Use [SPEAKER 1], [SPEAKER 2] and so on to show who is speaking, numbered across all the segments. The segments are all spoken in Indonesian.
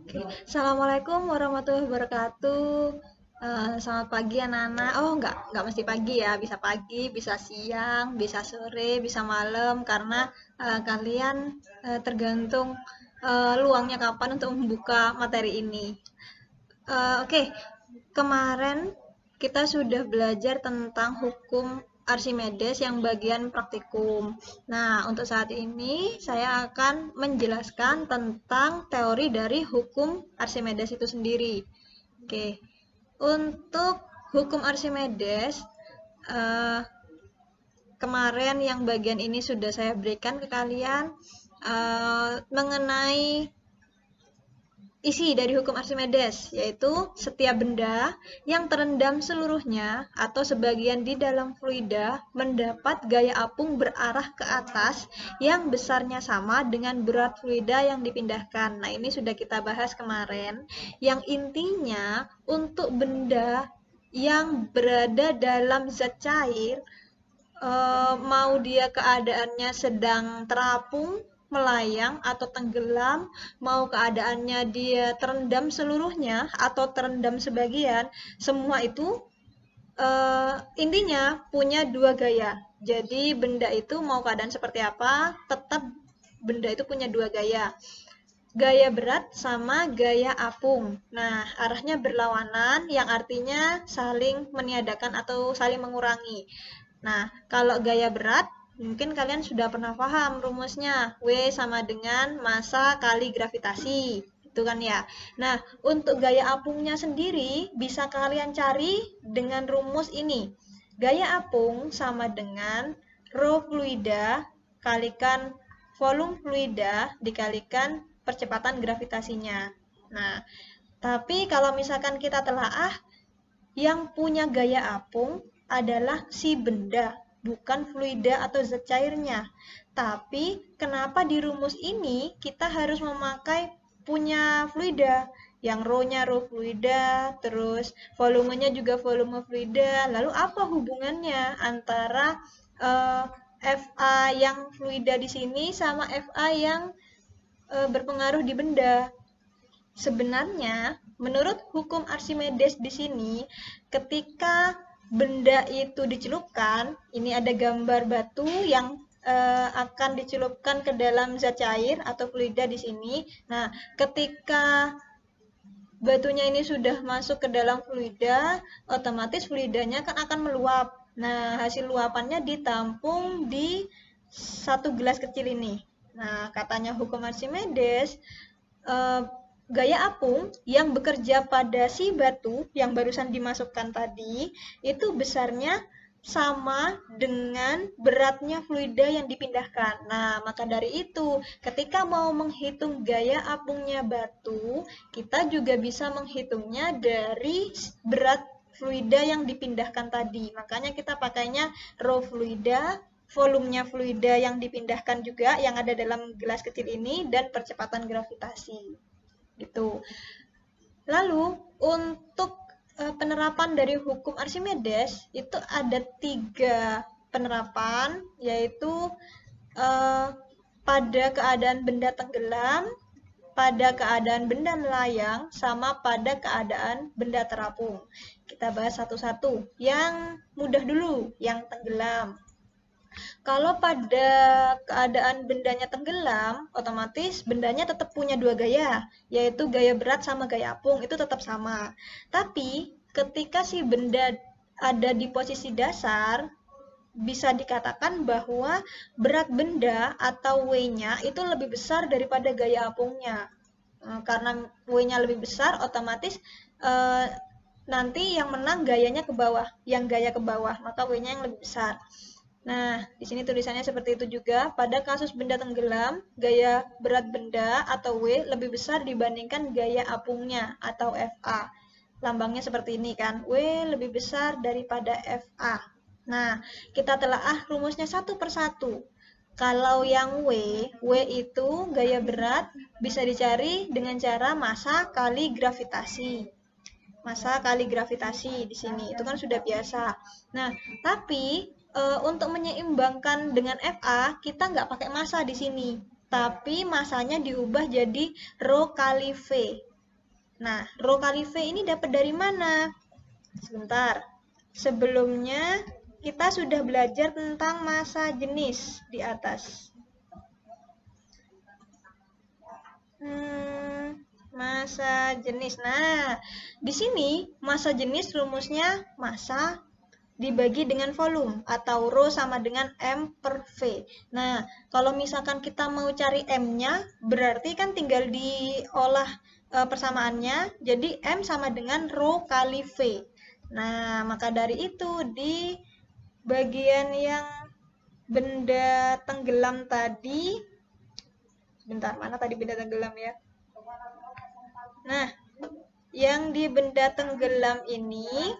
[SPEAKER 1] Oke, Assalamualaikum warahmatullahi wabarakatuh. Selamat pagi anak-anak. Oh, nggak mesti pagi ya. Bisa pagi, bisa siang, bisa sore, bisa malam. Karena kalian tergantung luangnya kapan untuk membuka materi ini. Oke, kemarin kita sudah belajar tentang hukum Archimedes yang bagian praktikum. Nah, untuk saat ini saya akan menjelaskan tentang teori dari hukum Archimedes itu sendiri. Oke, untuk hukum Archimedes, eh, kemarin yang bagian ini sudah saya berikan ke kalian mengenai isi dari hukum Archimedes, yaitu setiap benda yang terendam seluruhnya atau sebagian di dalam fluida mendapat gaya apung berarah ke atas yang besarnya sama dengan berat fluida yang dipindahkan. Nah, ini sudah kita bahas kemarin. Yang intinya, untuk benda yang berada dalam zat cair, mau dia keadaannya sedang terapung, melayang, atau tenggelam, mau keadaannya dia terendam seluruhnya atau terendam sebagian, semua itu intinya punya dua gaya. Jadi benda itu mau keadaan seperti apa, tetap benda itu punya dua gaya. Gaya berat sama gaya apung. Nah, arahnya berlawanan yang artinya saling meniadakan atau saling mengurangi. Nah, kalau gaya berat, mungkin kalian sudah pernah paham rumusnya. W sama dengan massa kali gravitasi. Itu kan ya. Nah, untuk gaya apungnya sendiri bisa kalian cari dengan rumus ini. Gaya apung sama dengan rho fluida kalikan volume fluida dikalikan percepatan gravitasinya. Nah, tapi kalau misalkan kita telaah, yang punya gaya apung adalah si benda, bukan fluida atau zat cairnya. Tapi kenapa di rumus ini kita harus memakai punya fluida? Yang rho-nya rho fluida, terus volumenya juga volume fluida. Lalu apa hubungannya antara eh, FA yang fluida di sini sama FA yang berpengaruh di benda? Sebenarnya, menurut hukum Archimedes di sini, ketika benda itu dicelupkan, ini ada gambar batu yang akan dicelupkan ke dalam zat cair atau fluida di sini. Nah, ketika batunya ini sudah masuk ke dalam fluida, otomatis fluidanya kan akan meluap. Nah, hasil luapannya ditampung di satu gelas kecil ini. Nah, katanya hukum Archimedes, eh, gaya apung yang bekerja pada si batu yang barusan dimasukkan tadi itu besarnya sama dengan beratnya fluida yang dipindahkan. Nah, maka dari itu, ketika mau menghitung gaya apungnya batu, kita juga bisa menghitungnya dari berat fluida yang dipindahkan tadi. Makanya kita pakainya rho fluida, volumenya fluida yang dipindahkan juga yang ada dalam gelas kecil ini, dan percepatan gravitasi gitu. Lalu untuk penerapan dari hukum Archimedes itu ada 3 penerapan, yaitu eh, pada keadaan benda tenggelam, pada keadaan benda melayang, sama pada keadaan benda terapung. Kita bahas satu-satu. Yang mudah dulu, yang tenggelam. Kalau pada keadaan bendanya tenggelam, otomatis bendanya tetap punya dua gaya, yaitu gaya berat sama gaya apung, itu tetap sama. Tapi ketika si benda ada di posisi dasar, bisa dikatakan bahwa berat benda atau W-nya itu lebih besar daripada gaya apungnya. Karena W-nya lebih besar, otomatis eh, nanti yang menang gayanya ke bawah, yang gaya ke bawah, maka W-nya yang lebih besar. Nah, di sini tulisannya seperti itu juga. Pada kasus benda tenggelam, gaya berat benda atau W lebih besar dibandingkan gaya apungnya atau FA. Lambangnya seperti ini kan. W lebih besar daripada FA. Nah, kita telaah rumusnya satu per satu. Kalau yang W itu gaya berat bisa dicari dengan cara massa kali gravitasi. Massa kali gravitasi di sini itu kan sudah biasa. Nah, tapi untuk menyeimbangkan dengan FA kita nggak pakai massa di sini. tapi masanya diubah jadi rho kali V. Nah, rho kali V ini dapat dari mana? Sebentar. Sebelumnya kita sudah belajar tentang massa jenis di atas. Massa jenis. Nah, di sini massa jenis rumusnya massa dibagi dengan volume atau rho sama dengan M per V. Nah, kalau misalkan kita mau cari M-nya, berarti kan tinggal diolah persamaannya, jadi M sama dengan rho kali V. Nah, maka dari itu di bagian yang benda tenggelam tadi, bentar, mana tadi benda tenggelam ya? Nah, yang di benda tenggelam ini,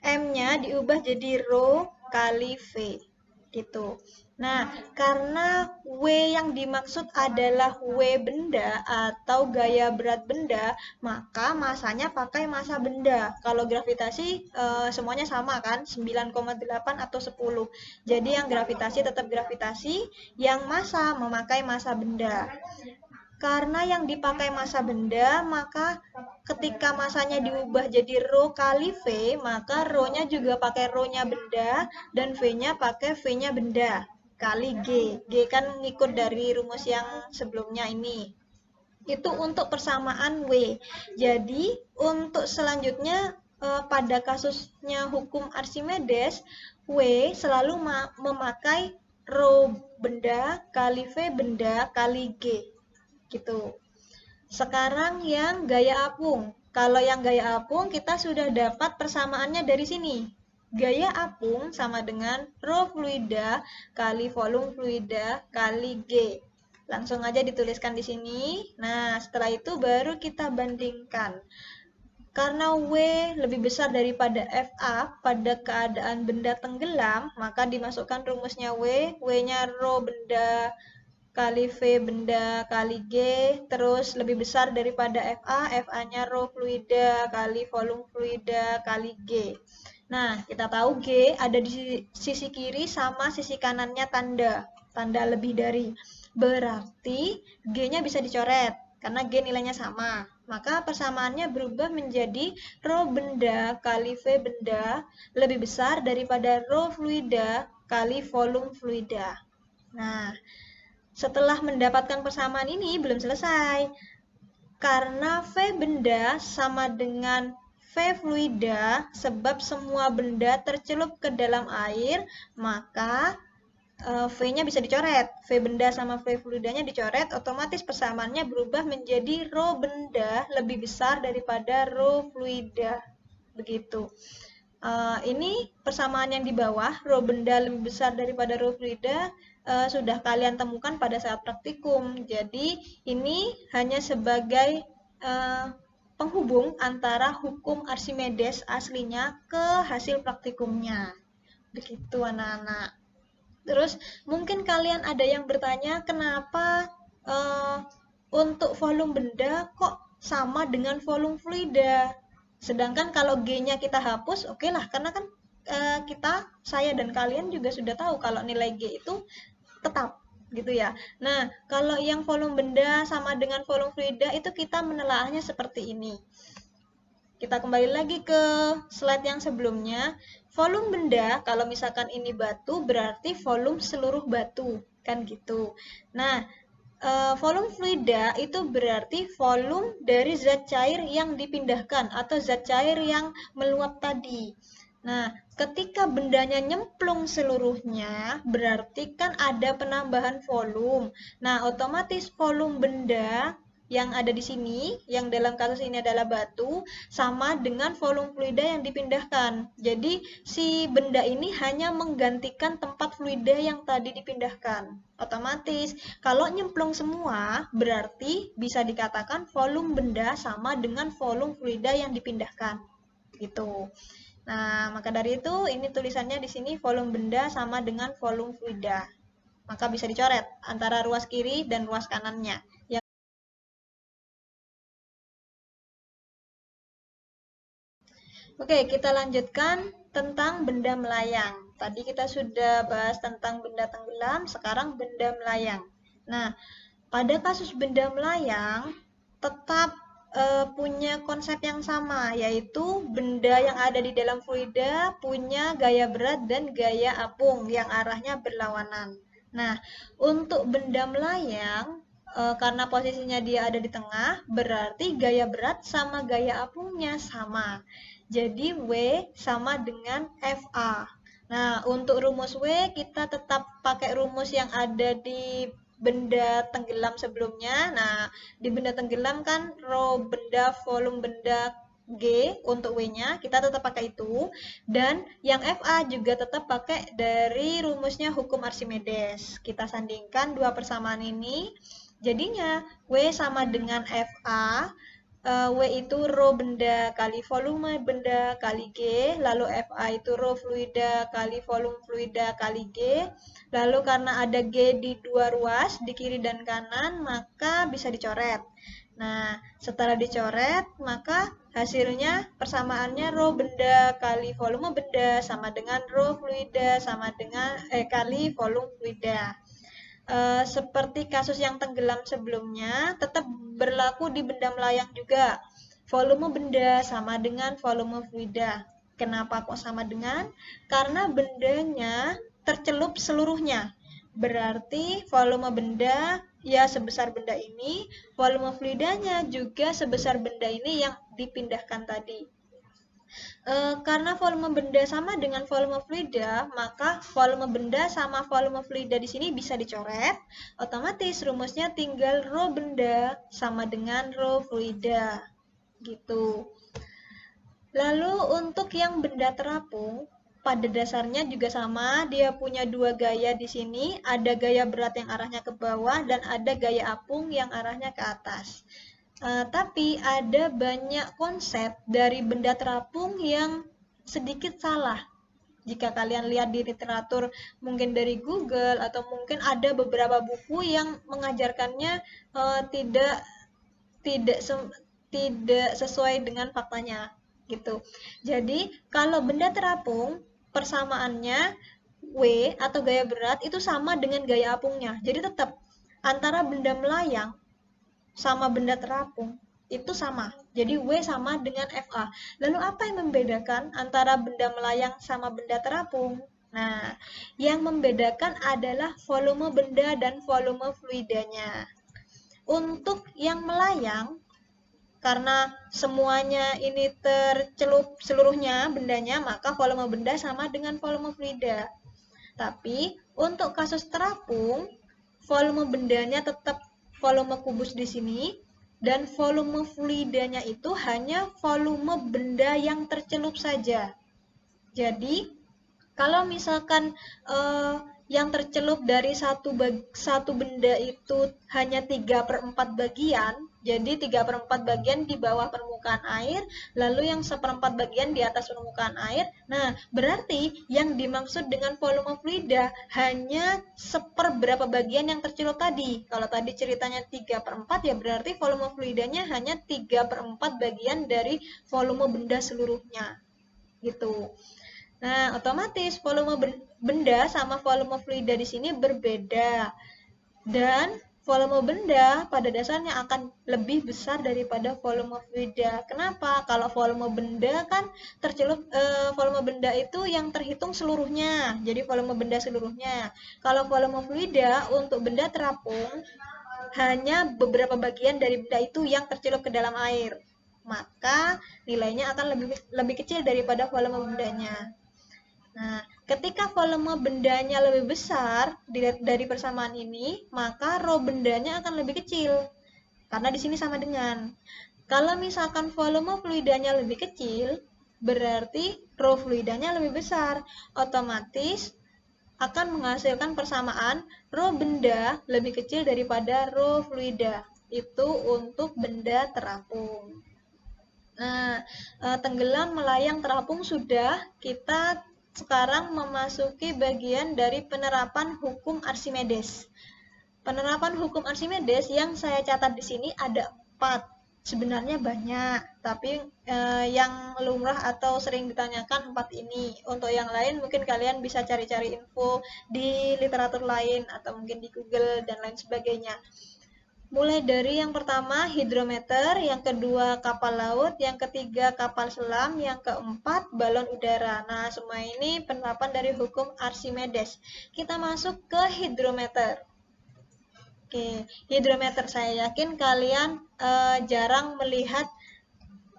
[SPEAKER 1] M-nya diubah jadi rho kali V. Gitu. Nah, karena W yang dimaksud adalah W benda atau gaya berat benda, maka masanya pakai massa benda. Kalau gravitasi semuanya sama kan, 9,8 atau 10. Jadi yang gravitasi tetap gravitasi, yang massa memakai massa benda. Karena yang dipakai massa benda, maka ketika massanya diubah jadi rho kali V, maka rho-nya juga pakai rho-nya benda, dan V-nya pakai V-nya benda, kali G. G kan ngikut dari rumus yang sebelumnya ini. Itu untuk persamaan W. Jadi, untuk selanjutnya, pada kasusnya hukum Archimedes, W selalu memakai rho benda kali V benda kali G. Gitu. Sekarang yang gaya apung. Kalau yang gaya apung kita sudah dapat persamaannya dari sini. Gaya apung sama dengan rho fluida kali volume fluida kali G. Langsung aja dituliskan di sini. Nah, setelah itu baru kita bandingkan. Karena W lebih besar daripada FA pada keadaan benda tenggelam, maka dimasukkan rumusnya W. W-nya rho benda kali V benda kali G, terus lebih besar daripada FA, FA-nya rho fluida kali volume fluida kali G. Nah, kita tahu G ada di sisi kiri sama sisi kanannya tanda lebih dari. Berarti G-nya bisa dicoret, karena G nilainya sama. Maka persamaannya berubah menjadi rho benda kali V benda lebih besar daripada rho fluida kali volume fluida. Nah, setelah mendapatkan persamaan ini belum selesai. Karena V benda sama dengan V fluida, sebab semua benda tercelup ke dalam air, maka V-nya bisa dicoret. V benda sama V fluidanya dicoret, otomatis persamaannya berubah menjadi rho benda lebih besar daripada rho fluida. Begitu. Ini persamaan yang di bawah, rho benda lebih besar daripada rho fluida, sudah kalian temukan pada saat praktikum. Jadi ini hanya sebagai penghubung antara hukum Archimedes aslinya ke hasil praktikumnya. Begitu anak-anak. Terus mungkin kalian ada yang bertanya, kenapa untuk volume benda kok sama dengan volume fluida? Sedangkan kalau G-nya kita hapus, oke lah, karena kan saya dan kalian juga sudah tahu kalau nilai G itu tetap gitu ya. Nah, kalau yang volume benda sama dengan volume fluida itu kita menelaahnya seperti ini. Kita kembali lagi ke slide yang sebelumnya. Volume benda, kalau misalkan ini batu, berarti volume seluruh batu, kan gitu. Nah, volume fluida itu berarti volume dari zat cair yang dipindahkan atau zat cair yang meluap tadi. Nah, ketika bendanya nyemplung seluruhnya, berarti kan ada penambahan volume. Nah, otomatis volume benda yang ada di sini, yang dalam kasus ini adalah batu, sama dengan volume fluida yang dipindahkan. Jadi, si benda ini hanya menggantikan tempat fluida yang tadi dipindahkan. Otomatis, kalau nyemplung semua, berarti bisa dikatakan volume benda sama dengan volume fluida yang dipindahkan. Gitu. Nah, maka dari itu, ini tulisannya di sini volume benda sama dengan volume fluida. Maka bisa dicoret antara ruas kiri dan ruas kanannya. Oke, kita lanjutkan tentang benda melayang. Tadi kita sudah bahas tentang benda tenggelam, sekarang benda melayang. Nah, Pada kasus benda melayang, tetap punya konsep yang sama, yaitu benda yang ada di dalam fluida punya gaya berat dan gaya apung yang arahnya berlawanan. Nah, untuk benda melayang, karena posisinya dia ada di tengah, berarti gaya berat sama gaya apungnya sama. Jadi W sama dengan FA. Nah, untuk rumus W kita tetap pakai rumus yang ada di benda tenggelam sebelumnya. Nah, di benda tenggelam kan rho benda volume benda G untuk W-nya, kita tetap pakai itu. Dan yang FA juga tetap pakai dari rumusnya hukum Archimedes. Kita sandingkan dua persamaan ini. Jadinya W sama dengan FA. W itu rho benda kali volume benda kali G, lalu FA itu rho fluida kali volume fluida kali G. Lalu karena ada G di dua ruas, di kiri dan kanan, maka bisa dicoret. Nah, setelah dicoret, maka hasilnya persamaannya rho benda kali volume benda sama dengan rho fluida sama dengan kali volume fluida. Seperti kasus yang tenggelam sebelumnya, tetap berlaku di benda melayang juga. Volume benda sama dengan volume fluida. Kenapa kok sama dengan? Karena bendanya tercelup seluruhnya. Berarti volume benda ya sebesar benda ini, volume fluidanya juga sebesar benda ini yang dipindahkan tadi. Karena volume benda sama dengan volume fluida, maka volume benda sama volume fluida di sini bisa dicoret. Otomatis rumusnya tinggal rho benda sama dengan rho fluida. Gitu. Lalu untuk yang benda terapung, pada dasarnya juga sama, dia punya dua gaya di sini, ada gaya berat yang arahnya ke bawah dan ada gaya apung yang arahnya ke atas. Tapi ada banyak konsep dari benda terapung yang sedikit salah. Jika kalian lihat di literatur mungkin dari Google atau mungkin ada beberapa buku yang mengajarkannya tidak tidak tidak sesuai dengan faktanya gitu. Jadi kalau benda terapung persamaannya W atau gaya berat itu sama dengan gaya apungnya. Jadi tetap antara benda melayang sama benda terapung itu sama. Jadi W sama dengan FA. Lalu apa yang membedakan antara benda melayang sama benda terapung? Nah, yang membedakan adalah volume benda dan volume fluidanya. Untuk yang melayang, karena semuanya ini tercelup seluruhnya bendanya, maka volume benda sama dengan volume fluida. Tapi untuk kasus terapung, volume bendanya tetap volume kubus di sini, dan volume fluidanya itu hanya volume benda yang tercelup saja. Jadi, kalau misalkan yang tercelup dari satu benda itu hanya 3/4 bagian, jadi 3/4 bagian di bawah permukaan air, lalu yang 1/4 bagian di atas permukaan air. Nah, berarti yang dimaksud dengan volume fluida hanya seperberapa bagian yang tercelup tadi. Kalau tadi ceritanya 3/4, ya berarti volume fluidanya hanya 3/4 bagian dari volume benda seluruhnya. Gitu. Nah, otomatis volume benda sama volume fluida di sini berbeda. Dan volume benda pada dasarnya akan lebih besar daripada volume fluida. Kenapa? Kalau volume benda kan tercelup volume benda itu yang terhitung seluruhnya. Jadi volume benda seluruhnya. Kalau volume fluida untuk benda terapung hanya beberapa bagian dari benda itu yang tercelup ke dalam air. Maka nilainya akan lebih kecil daripada volume bendanya. Nah, ketika volume bendanya lebih besar dari persamaan ini, maka rho bendanya akan lebih kecil. Karena di sini sama dengan. Kalau misalkan volume fluidanya lebih kecil, berarti rho fluidanya lebih besar. Otomatis akan menghasilkan persamaan rho benda lebih kecil daripada rho fluida. Itu untuk benda terapung. Nah, tenggelam, melayang, terapung sudah. Kita sekarang memasuki bagian dari penerapan hukum Archimedes. Penerapan hukum Archimedes yang saya catat di sini ada 4. Sebenarnya banyak, tapi yang lumrah atau sering ditanyakan 4 ini. Untuk yang lain mungkin kalian bisa cari-cari info di literatur lain atau mungkin di Google dan lain sebagainya. Mulai dari yang pertama hidrometer, yang kedua kapal laut, yang ketiga kapal selam, yang keempat balon udara. Nah, semua ini penerapan dari hukum Archimedes. Kita masuk ke hidrometer. Oke, hidrometer saya yakin kalian jarang melihat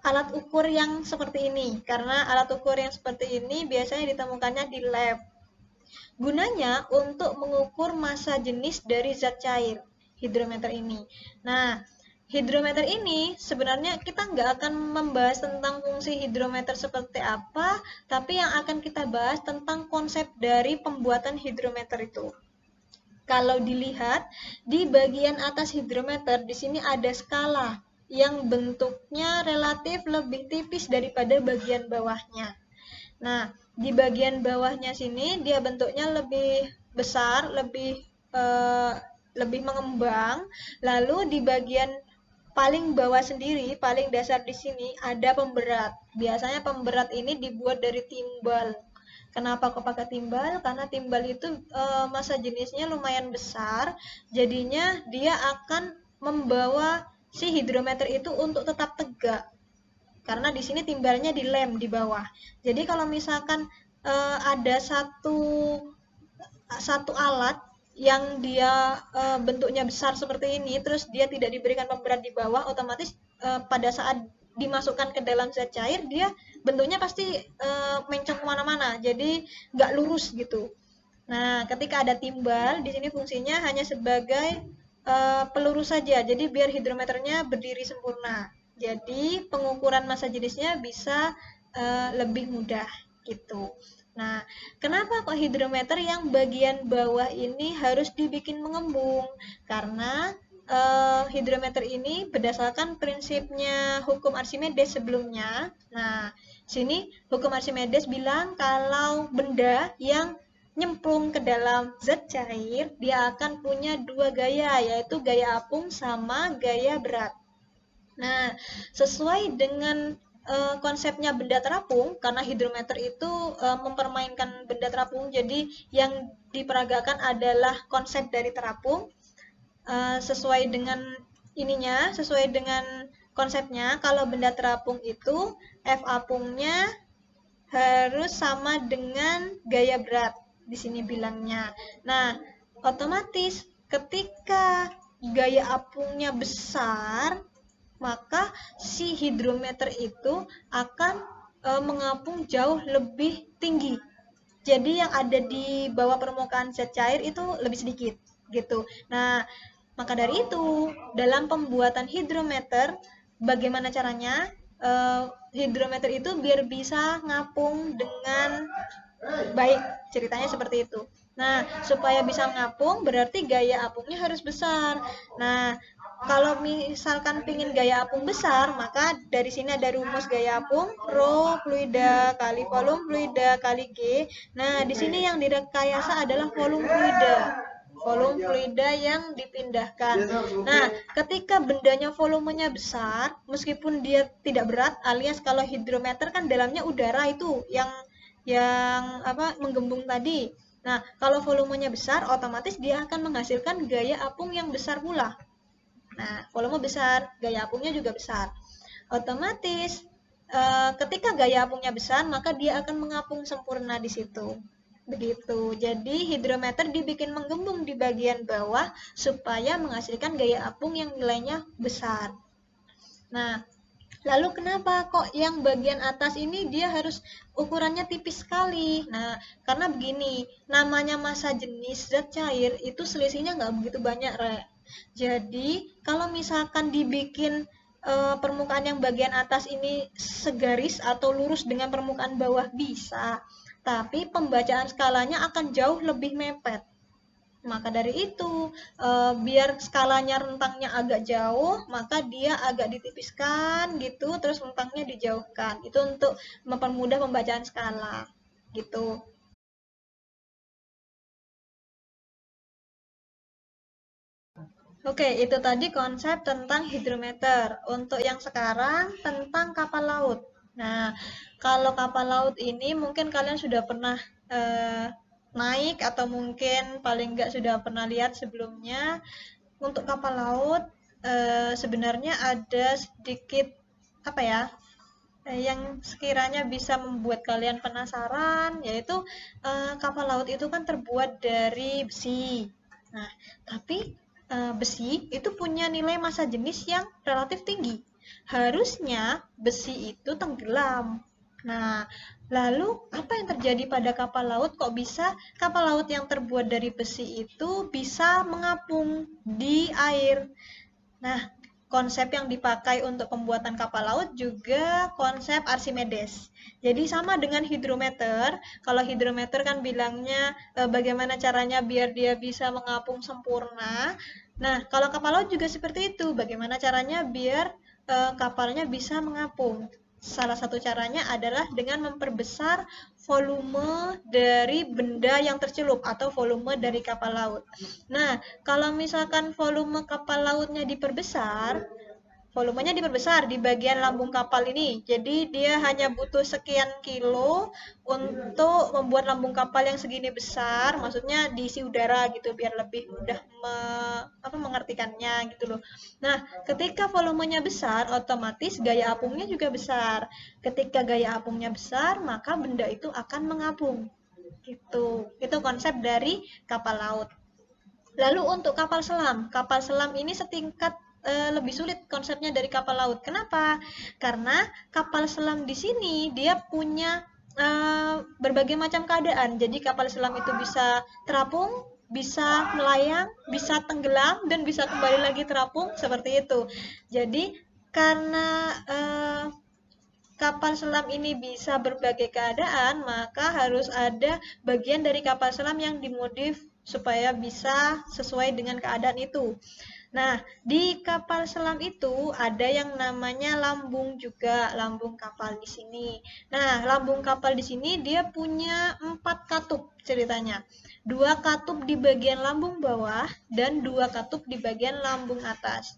[SPEAKER 1] alat ukur yang seperti ini, karena alat ukur yang seperti ini biasanya ditemukannya di lab. Gunanya untuk mengukur massa jenis dari zat cair, hidrometer ini. Nah, hidrometer ini sebenarnya kita nggak akan membahas tentang fungsi hidrometer seperti apa, tapi yang akan kita bahas tentang konsep dari pembuatan hidrometer itu. Kalau dilihat di bagian atas hidrometer, di sini ada skala yang bentuknya relatif lebih tipis daripada bagian bawahnya. Nah, di bagian bawahnya sini dia bentuknya lebih besar, lebih mengembang. Lalu di bagian paling bawah sendiri, paling dasar di sini ada pemberat. Biasanya pemberat ini dibuat dari timbal. Kenapa kok pakai timbal? Karena timbal itu massa jenisnya lumayan besar, jadinya dia akan membawa si hidrometer itu untuk tetap tegak. Karena di sini timbalnya dilem di bawah. Jadi kalau misalkan ada satu alat yang dia bentuknya besar seperti ini, terus dia tidak diberikan pemberat di bawah, otomatis pada saat dimasukkan ke dalam zat cair, dia bentuknya pasti mencong kemana-mana, jadi nggak lurus gitu. Nah, ketika ada timbal, di sini fungsinya hanya sebagai pelurus saja, jadi biar hidrometernya berdiri sempurna. Jadi pengukuran massa jenisnya bisa lebih mudah gitu. Nah, kenapa kok hidrometer yang bagian bawah ini harus dibikin mengembung? Karena hidrometer ini berdasarkan prinsipnya hukum Archimedes sebelumnya. Nah, sini hukum Archimedes bilang kalau benda yang nyemplung ke dalam zat cair, dia akan punya dua gaya, yaitu gaya apung sama gaya berat. Nah, sesuai dengan konsepnya benda terapung, karena hidrometer itu mempermainkan benda terapung, jadi yang diperagakan adalah konsep dari terapung. Sesuai dengan ininya, sesuai dengan konsepnya, kalau benda terapung itu F apungnya harus sama dengan gaya berat, di sini bilangnya. Nah, otomatis ketika gaya apungnya besar, maka si hidrometer itu akan mengapung jauh lebih tinggi. Jadi yang ada di bawah permukaan zat cair itu lebih sedikit gitu. Nah, maka dari itu dalam pembuatan hidrometer, bagaimana caranya hidrometer itu biar bisa ngapung dengan baik, ceritanya seperti itu. Nah, supaya bisa ngapung berarti gaya apungnya harus besar. Nah, kalau misalkan pingin gaya apung besar, maka dari sini ada rumus gaya apung, rho fluida kali volume fluida kali G. Nah, di sini yang direkayasa adalah volume fluida. Volume fluida yang dipindahkan. Nah, ketika bendanya volumenya besar, meskipun dia tidak berat, alias kalau hidrometer kan dalamnya udara itu yang menggembung tadi. Nah, kalau volumenya besar, otomatis dia akan menghasilkan gaya apung yang besar pula. Nah, volume besar, gaya apungnya juga besar. Otomatis ketika gaya apungnya besar, maka dia akan mengapung sempurna di situ. Begitu. Jadi hidrometer dibikin menggembung di bagian bawah supaya menghasilkan gaya apung yang nilainya besar. Nah, lalu kenapa kok yang bagian atas ini dia harus ukurannya tipis sekali? Nah, karena begini, namanya massa jenis zat cair itu selisihnya nggak begitu banyak, Re. Jadi, kalau misalkan dibikin permukaan yang bagian atas ini segaris atau lurus dengan permukaan bawah bisa, tapi pembacaan skalanya akan jauh lebih mepet. Maka dari itu, biar skalanya rentangnya agak jauh, maka dia agak ditipiskan gitu, terus rentangnya dijauhkan. Itu untuk mempermudah pembacaan skala gitu. Oke, itu tadi konsep tentang hidrometer. Untuk yang sekarang tentang kapal laut. Nah, kalau kapal laut ini mungkin kalian sudah pernah naik atau mungkin paling enggak sudah pernah lihat sebelumnya. Untuk kapal laut, sebenarnya ada sedikit apa ya, yang sekiranya bisa membuat kalian penasaran, yaitu kapal laut itu kan terbuat dari besi. Nah, tapi besi itu punya nilai massa jenis yang relatif tinggi. Harusnya besi itu tenggelam. Nah, lalu apa yang terjadi pada kapal laut? Kok bisa kapal laut yang terbuat dari besi itu bisa mengapung di air? Nah, konsep yang dipakai untuk pembuatan kapal laut juga konsep Archimedes. Jadi sama dengan hidrometer. Kalau hidrometer kan bilangnya bagaimana caranya biar dia bisa mengapung sempurna. Nah, kalau kapal laut juga seperti itu. Bagaimana caranya biar kapalnya bisa mengapung. Salah satu caranya adalah dengan memperbesar volume dari benda yang tercelup atau volume dari kapal laut. Nah, kalau misalkan volume kapal lautnya diperbesar, volumenya diperbesar di bagian lambung kapal ini. Jadi dia hanya butuh sekian kilo untuk membuat lambung kapal yang segini besar, maksudnya diisi udara gitu biar lebih mudah mengertikannya gitu loh. Nah, ketika volumenya besar, otomatis gaya apungnya juga besar. Ketika gaya apungnya besar, maka benda itu akan mengapung. Gitu. Itu konsep dari kapal laut. Lalu untuk kapal selam ini setingkat lebih sulit konsepnya dari kapal laut. Kenapa? Karena kapal selam di sini dia punya berbagai macam keadaan. Jadi kapal selam itu bisa terapung, bisa melayang, bisa tenggelam, dan bisa kembali lagi terapung seperti itu. Jadi karena kapal selam ini bisa berbagai keadaan, maka harus ada bagian dari kapal selam yang dimodif supaya bisa sesuai dengan keadaan itu. Nah, di kapal selam itu ada yang namanya lambung juga, lambung kapal di sini. Nah, lambung kapal di sini dia punya 4 katup ceritanya. 2 katup di bagian lambung bawah dan 2 katup di bagian lambung atas.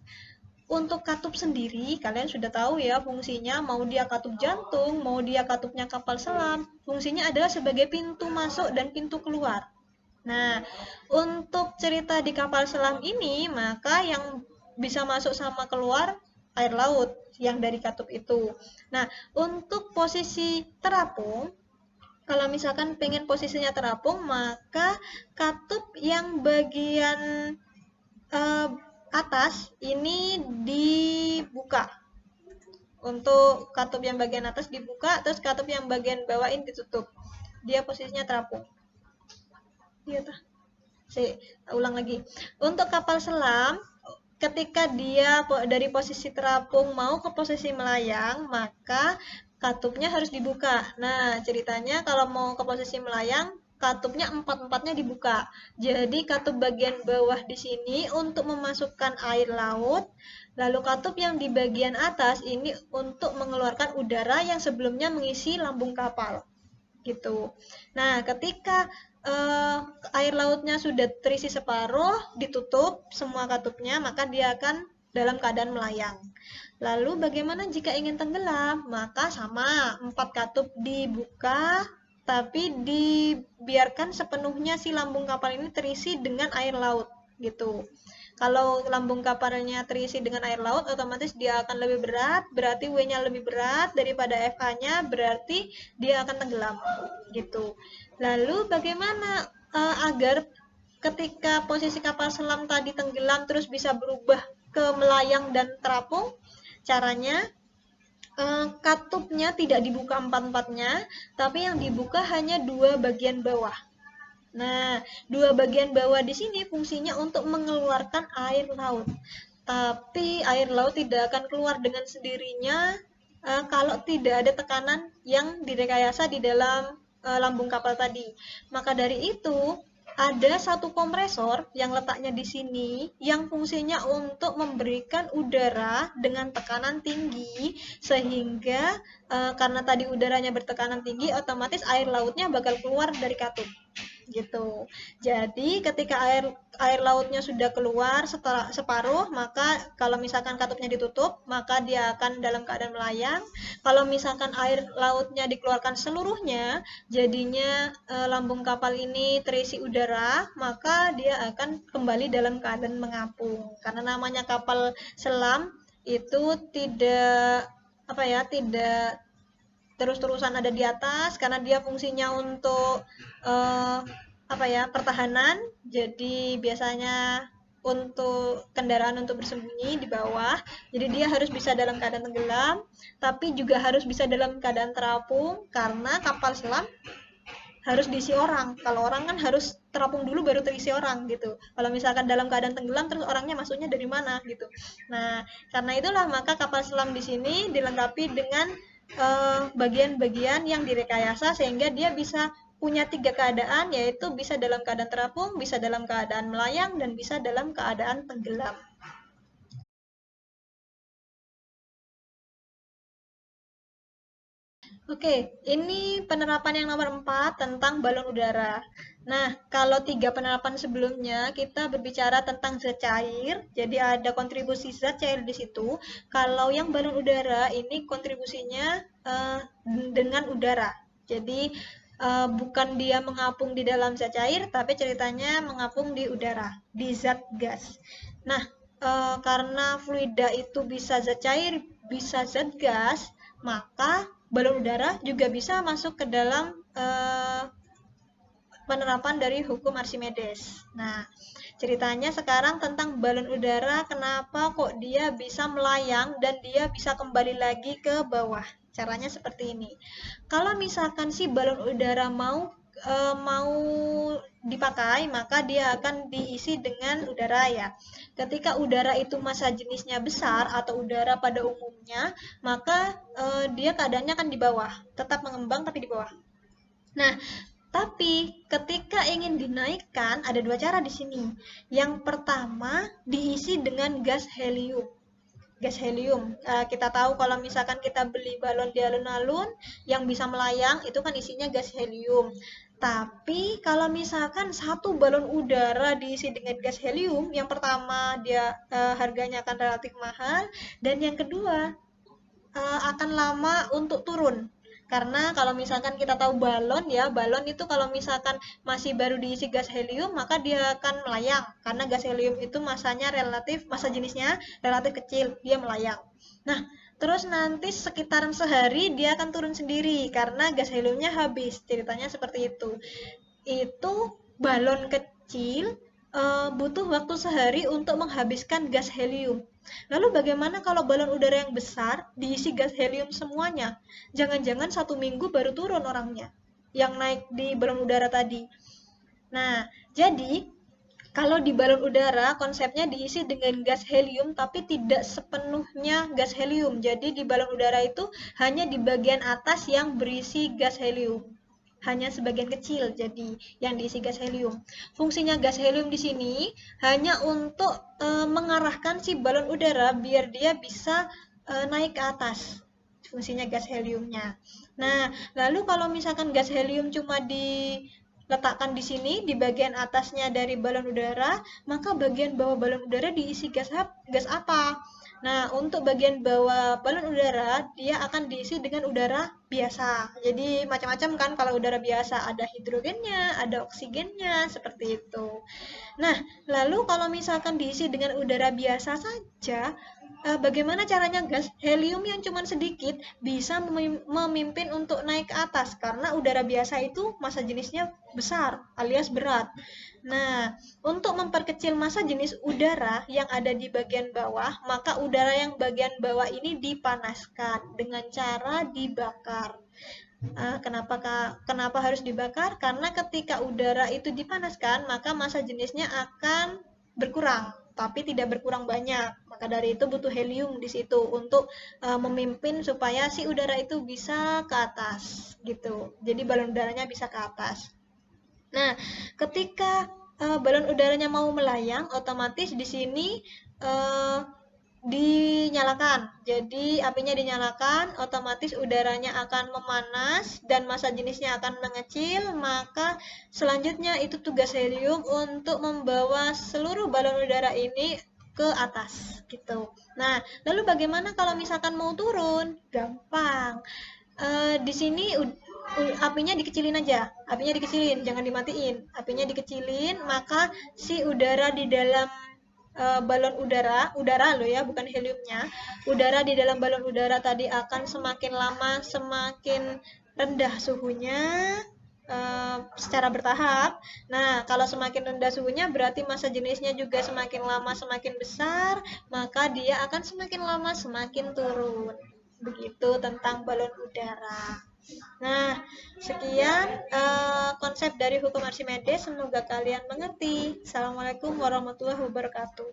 [SPEAKER 1] Untuk katup sendiri, kalian sudah tahu ya fungsinya, mau dia katup jantung, mau dia katupnya kapal selam, fungsinya adalah sebagai pintu masuk dan pintu keluar. Nah, untuk cerita di kapal selam ini, maka yang bisa masuk sama keluar air laut yang dari katup itu. Nah, untuk posisi terapung, kalau misalkan pengen posisinya terapung, maka katup yang bagian eh, atas ini dibuka. Untuk katup yang bagian atas dibuka, terus katup yang bagian bawah ini ditutup. Dia posisinya terapung. Iya tah. Ulang lagi. Untuk kapal selam, ketika dia dari posisi terapung mau ke posisi melayang, maka katupnya harus dibuka. Nah, ceritanya kalau mau ke posisi melayang, katupnya empat-empatnya dibuka. Jadi katup bagian bawah di sini untuk memasukkan air laut, lalu katup yang di bagian atas ini untuk mengeluarkan udara yang sebelumnya mengisi lambung kapal. Gitu. Nah, ketika air lautnya sudah terisi separuh, ditutup semua katupnya, maka dia akan dalam keadaan melayang. Lalu bagaimana jika ingin tenggelam? Maka sama, 4 katup dibuka, tapi dibiarkan sepenuhnya si lambung kapal ini terisi dengan air laut, gitu. Kalau lambung kapalnya terisi dengan air laut, otomatis dia akan lebih berat, berarti W-nya lebih berat daripada FH-nya, berarti dia akan tenggelam, gitu. Lalu bagaimana agar ketika posisi kapal selam tadi tenggelam terus bisa berubah ke melayang dan terapung? Caranya katupnya tidak dibuka empat-empatnya, tapi yang dibuka hanya 2 bagian bawah. Nah, 2 bagian bawah di sini fungsinya untuk mengeluarkan air laut. Tapi air laut tidak akan keluar dengan sendirinya kalau tidak ada tekanan yang direkayasa di dalam lambung kapal tadi. Maka dari itu, ada satu kompresor yang letaknya di sini yang fungsinya untuk memberikan udara dengan tekanan tinggi sehingga karena tadi udaranya bertekanan tinggi otomatis air lautnya bakal keluar dari katup. gitu. Jadi ketika air lautnya sudah keluar separuh, maka kalau misalkan katupnya ditutup, maka dia akan dalam keadaan melayang. Kalau misalkan air lautnya dikeluarkan seluruhnya, jadinya lambung kapal ini terisi udara, maka dia akan kembali dalam keadaan mengapung. Karena namanya kapal selam itu tidak apa ya, tidak terus-terusan ada di atas karena dia fungsinya untuk eh, apa ya, pertahanan. Jadi biasanya untuk kendaraan untuk bersembunyi di bawah. Jadi dia harus bisa dalam keadaan tenggelam, tapi juga harus bisa dalam keadaan terapung karena kapal selam harus diisi orang. Kalau orang kan harus terapung dulu baru terisi orang gitu. Kalau misalkan dalam keadaan tenggelam terus orangnya masuknya dari mana gitu. Nah, karena itulah maka kapal selam di sini dilengkapi dengan bagian-bagian yang direkayasa sehingga dia bisa punya 3 keadaan, yaitu bisa dalam keadaan terapung, bisa dalam keadaan melayang, dan bisa dalam keadaan tenggelam. Oke, ini penerapan yang nomor 4 tentang balon udara. Nah, kalau 3 penerapan sebelumnya kita berbicara tentang zat cair, jadi ada kontribusi zat cair di situ. Kalau yang balon udara ini kontribusinya dengan udara. Jadi bukan dia mengapung di dalam zat cair, tapi ceritanya mengapung di udara, di zat gas. Nah, karena fluida itu bisa zat cair, bisa zat gas, maka balon udara juga bisa masuk ke dalam penerapan dari hukum Archimedes. Nah, ceritanya sekarang tentang balon udara, kenapa kok dia bisa melayang dan dia bisa kembali lagi ke bawah. Caranya seperti ini. Kalau misalkan si balon udara mau dipakai, maka dia akan diisi dengan udara ya. Ketika udara itu massa jenisnya besar atau udara pada umumnya, maka dia keadaannya akan di bawah, tetap mengembang tapi di bawah. Nah, tapi ketika ingin dinaikkan ada 2 cara di sini. Yang pertama diisi dengan gas helium. Gas helium, kita tahu kalau misalkan kita beli balon di alun-alun yang bisa melayang itu kan isinya gas helium. Tapi kalau misalkan satu balon udara diisi dengan gas helium, yang pertama dia harganya akan relatif mahal, dan yang kedua akan lama untuk turun. Karena kalau misalkan kita tahu balon ya, balon itu kalau misalkan masih baru diisi gas helium, maka dia akan melayang. Karena gas helium itu masanya relatif, massa jenisnya relatif kecil, dia melayang. Nah, terus nanti sekitaran sehari dia akan turun sendiri karena gas heliumnya habis. Ceritanya seperti itu. Itu balon kecil butuh waktu sehari untuk menghabiskan gas helium. Lalu bagaimana kalau balon udara yang besar diisi gas helium semuanya? Jangan-jangan 1 minggu baru turun orangnya yang naik di balon udara tadi. Nah, jadi kalau di balon udara konsepnya diisi dengan gas helium tapi tidak sepenuhnya gas helium. Jadi di balon udara itu hanya di bagian atas yang berisi gas helium. Hanya sebagian kecil jadi yang diisi gas helium. Fungsinya gas helium di sini hanya untuk mengarahkan si balon udara biar dia bisa naik ke atas. Fungsinya gas heliumnya. Nah, lalu kalau misalkan gas helium cuma diletakkan di sini di bagian atasnya dari balon udara, maka bagian bawah balon udara diisi gas apa? Nah, untuk bagian bawah balon udara, dia akan diisi dengan udara biasa. Jadi macam-macam kan kalau udara biasa, ada hidrogennya, ada oksigennya, seperti itu. Nah, lalu kalau misalkan diisi dengan udara biasa saja, bagaimana caranya gas helium yang cuma sedikit bisa memimpin untuk naik ke atas? Karena udara biasa itu massa jenisnya besar alias berat. Nah, untuk memperkecil massa jenis udara yang ada di bagian bawah, maka udara yang bagian bawah ini dipanaskan dengan cara dibakar. Kenapa harus dibakar? Karena ketika udara itu dipanaskan, maka massa jenisnya akan berkurang, tapi tidak berkurang banyak. Maka dari itu butuh helium di situ untuk memimpin supaya si udara itu bisa ke atas, gitu. Jadi balon udaranya bisa ke atas. Nah, ketika balon udaranya mau melayang, otomatis di sini uh, dinyalakan. Jadi apinya dinyalakan, otomatis udaranya akan memanas dan massa jenisnya akan mengecil, maka selanjutnya itu tugas helium untuk membawa seluruh balon udara ini ke atas gitu. Nah, lalu bagaimana kalau misalkan mau turun? Gampang. Di sini apinya dikecilin aja, apinya dikecilin, jangan dimatiin. Apinya dikecilin, maka si udara di dalam balon udara loh ya, bukan heliumnya. Udara di dalam balon udara tadi akan semakin lama semakin rendah suhunya secara bertahap. Nah, kalau semakin rendah suhunya berarti massa jenisnya juga semakin lama semakin besar, maka dia akan semakin lama semakin turun. Begitu tentang balon udara. Nah, sekian konsep dari hukum Archimedes. Semoga kalian mengerti. Assalamualaikum warahmatullahi wabarakatuh.